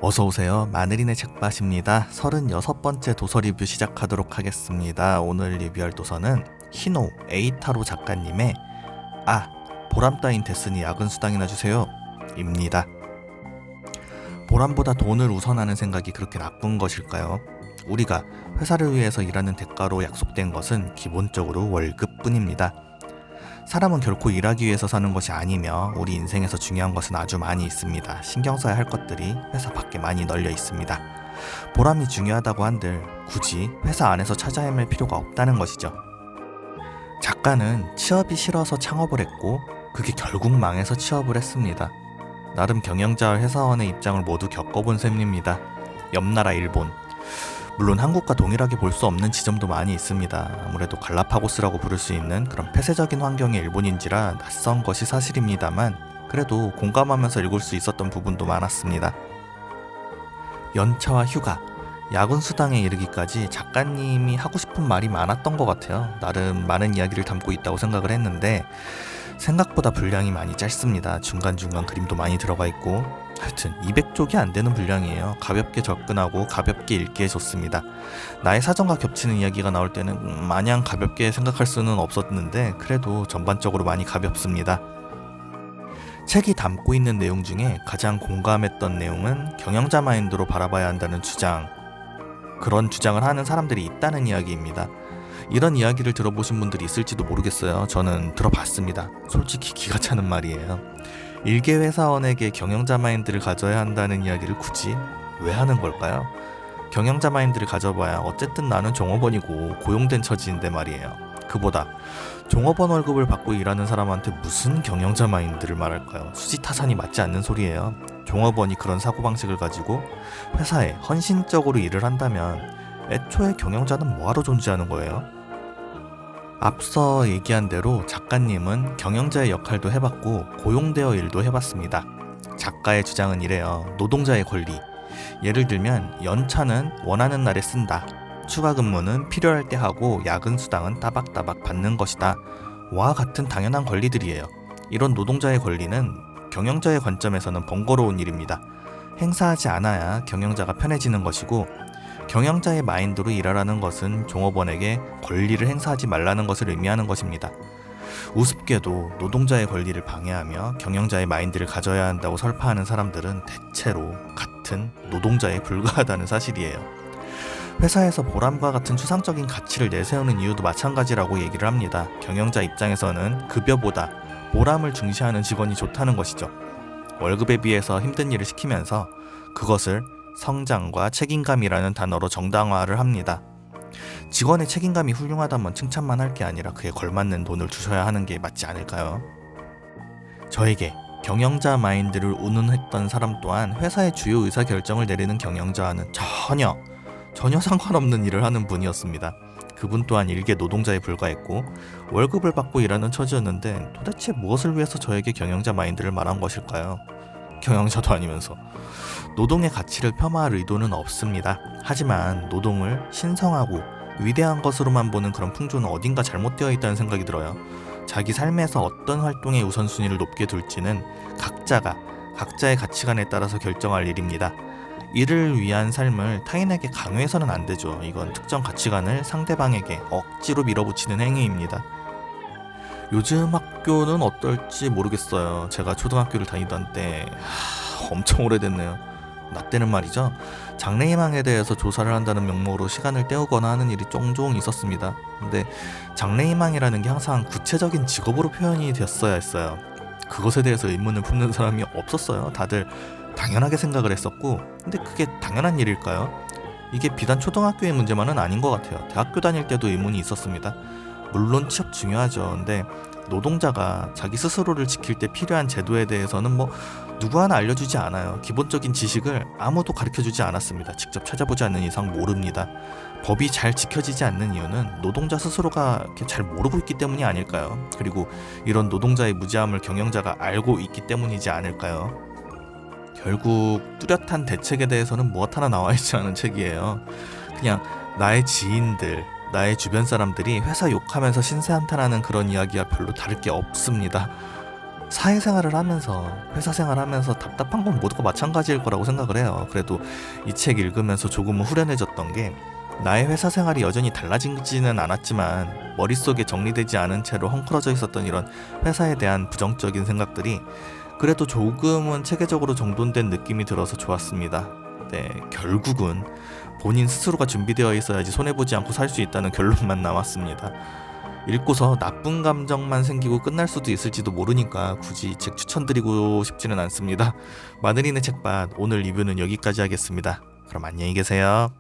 어서오세요. 마늘이네 책밭입니다. 36번째 도서 리뷰 시작하도록 하겠습니다. 오늘 리뷰할 도서는 히노 에이타로 작가님의 보람 따윈 됐으니 야근 수당이나 주세요 입니다. 보람보다 돈을 우선하는 생각이 그렇게 나쁜 것일까요? 우리가 회사를 위해서 일하는 대가로 약속된 것은 기본적으로 월급뿐입니다. 사람은 결코 일하기 위해서 사는 것이 아니며 우리 인생에서 중요한 것은 아주 많이 있습니다. 신경 써야 할 것들이 회사 밖에 많이 널려 있습니다. 보람이 중요하다고 한들 굳이 회사 안에서 찾아 헤맬 필요가 없다는 것이죠. 작가는 취업이 싫어서 창업을 했고 그게 결국 망해서 취업을 했습니다. 나름 경영자와 회사원의 입장을 모두 겪어본 셈입니다. 옆나라 일본, 물론 한국과 동일하게 볼 수 없는 지점도 많이 있습니다. 아무래도 갈라파고스라고 부를 수 있는 그런 폐쇄적인 환경의 일본인지라 낯선 것이 사실입니다만 그래도 공감하면서 읽을 수 있었던 부분도 많았습니다. 연차와 휴가, 야근 수당에 이르기까지 작가님이 하고 싶은 말이 많았던 것 같아요. 나름 많은 이야기를 담고 있다고 생각을 했는데 생각보다 분량이 많이 짧습니다. 중간중간 그림도 많이 들어가 있고 하여튼 200쪽이 안 되는 분량이에요. 가볍게 접근하고 가볍게 읽기에 좋습니다. 나의 사정과 겹치는 이야기가 나올 때는 마냥 가볍게 생각할 수는 없었는데 그래도 전반적으로 많이 가볍습니다. 책이 담고 있는 내용 중에 가장 공감했던 내용은 경영자 마인드로 바라봐야 한다는 주장, 그런 주장을 하는 사람들이 있다는 이야기입니다. 이런 이야기를 들어보신 분들이 있을지도 모르겠어요. 저는 들어봤습니다. 솔직히 기가 차는 말이에요. 일개 회사원에게 경영자 마인드를 가져야 한다는 이야기를 굳이 왜 하는 걸까요? 경영자 마인드를 가져봐야 어쨌든 나는 종업원이고 고용된 처지인데 말이에요. 그보다 종업원 월급을 받고 일하는 사람한테 무슨 경영자 마인드를 말할까요? 수지타산이 맞지 않는 소리예요. 종업원이 그런 사고방식을 가지고 회사에 헌신적으로 일을 한다면 애초에 경영자는 뭐하러 존재하는 거예요? 앞서 얘기한 대로 작가님은 경영자의 역할도 해봤고 고용되어 일도 해봤습니다. 작가의 주장은 이래요. 노동자의 권리. 예를 들면 연차는 원하는 날에 쓴다. 추가 근무는 필요할 때 하고 야근 수당은 따박따박 받는 것이다. 와 같은 당연한 권리들이에요. 이런 노동자의 권리는 경영자의 관점에서는 번거로운 일입니다. 행사하지 않아야 경영자가 편해지는 것이고 경영자의 마인드로 일하라는 것은 종업원에게 권리를 행사하지 말라는 것을 의미하는 것입니다. 우습게도 노동자의 권리를 방해하며 경영자의 마인드를 가져야 한다고 설파하는 사람들은 대체로 같은 노동자에 불과하다는 사실이에요. 회사에서 보람과 같은 추상적인 가치를 내세우는 이유도 마찬가지라고 얘기를 합니다. 경영자 입장에서는 급여보다 보람을 중시하는 직원이 좋다는 것이죠. 월급에 비해서 힘든 일을 시키면서 그것을 성장과 책임감이라는 단어로 정당화를 합니다. 직원의 책임감이 훌륭하다면 칭찬만 할 게 아니라 그에 걸맞는 돈을 주셔야 하는 게 맞지 않을까요? 저에게 경영자 마인드를 운운했던 사람 또한 회사의 주요 의사결정을 내리는 경영자와는 전혀 상관없는 일을 하는 분이었습니다. 그분 또한 일개 노동자에 불과했고 월급을 받고 일하는 처지였는데 도대체 무엇을 위해서 저에게 경영자 마인드를 말한 것일까요? 경영자도 아니면서. 노동의 가치를 폄하할 의도는 없습니다. 하지만 노동을 신성하고 위대한 것으로만 보는 그런 풍조는 어딘가 잘못되어 있다는 생각이 들어요. 자기 삶에서 어떤 활동의 우선순위를 높게 둘지는 각자가 각자의 가치관에 따라서 결정할 일입니다. 이를 위한 삶을 타인에게 강요해서는 안 되죠. 이건 특정 가치관을 상대방에게 억지로 밀어붙이는 행위입니다. 요즘 학교는 어떨지 모르겠어요. 제가 초등학교를 다니던 때 엄청 오래됐네요. 나 때는 말이죠. 장래희망에 대해서 조사를 한다는 명목으로 시간을 때우거나 하는 일이 종종 있었습니다. 근데 장래희망이라는 게 항상 구체적인 직업으로 표현이 됐어야 했어요. 그것에 대해서 의문을 품는 사람이 없었어요. 다들 당연하게 생각을 했었고, 근데 그게 당연한 일일까요? 이게 비단 초등학교의 문제만은 아닌 것 같아요. 대학교 다닐 때도 의문이 있었습니다. 물론 취업 중요하죠. 근데 노동자가 자기 스스로를 지킬 때 필요한 제도에 대해서는 누구 하나 알려주지 않아요. 기본적인 지식을 아무도 가르쳐주지 않았습니다. 직접 찾아보지 않는 이상 모릅니다. 법이 잘 지켜지지 않는 이유는 노동자 스스로가 잘 모르고 있기 때문이 아닐까요? 그리고 이런 노동자의 무지함을 경영자가 알고 있기 때문이지 않을까요? 결국 뚜렷한 대책에 대해서는 무엇 하나 나와 있지 않은 책이에요. 그냥 나의 지인들, 나의 주변 사람들이 회사 욕하면서 신세한탄하는 그런 이야기와 별로 다를 게 없습니다. 사회생활을 하면서 회사 생활하면서 답답한 건 모두가 마찬가지일 거라고 생각을 해요. 그래도 이 책 읽으면서 조금은 후련해졌던 게 나의 회사 생활이 여전히 달라지지는 않았지만 머릿속에 정리되지 않은 채로 헝클어져 있었던 이런 회사에 대한 부정적인 생각들이 그래도 조금은 체계적으로 정돈된 느낌이 들어서 좋았습니다. 네, 결국은 본인 스스로가 준비되어 있어야지 손해보지 않고 살 수 있다는 결론만 나왔습니다. 읽고서 나쁜 감정만 생기고 끝날 수도 있을지도 모르니까 굳이 이 책 추천드리고 싶지는 않습니다. 마늘이네 책밭 오늘 리뷰는 여기까지 하겠습니다. 그럼 안녕히 계세요.